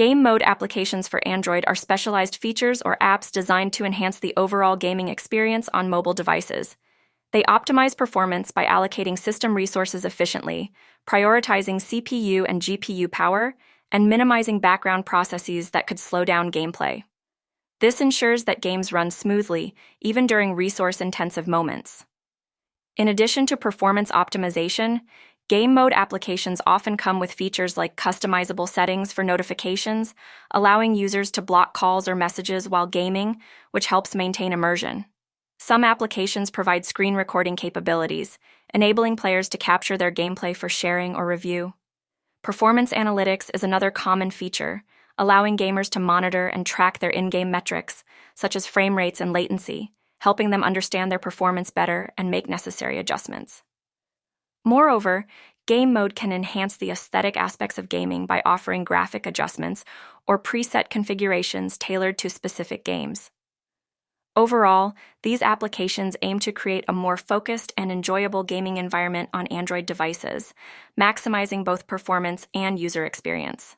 Game mode applications for Android are specialized features or apps designed to enhance the overall gaming experience on mobile devices. They optimize performance by allocating system resources efficiently, prioritizing CPU and GPU power, and minimizing background processes that could slow down gameplay. This ensures that games run smoothly, even during resource-intensive moments. In addition to performance optimization, game mode applications often come with features like customizable settings for notifications, allowing users to block calls or messages while gaming, which helps maintain immersion. Some applications provide screen recording capabilities, enabling players to capture their gameplay for sharing or review. Performance analytics is another common feature, allowing gamers to monitor and track their in-game metrics, such as frame rates and latency, helping them understand their performance better and make necessary adjustments. Moreover, game mode can enhance the aesthetic aspects of gaming by offering graphic adjustments or preset configurations tailored to specific games. Overall, these applications aim to create a more focused and enjoyable gaming environment on Android devices, maximizing both performance and user experience.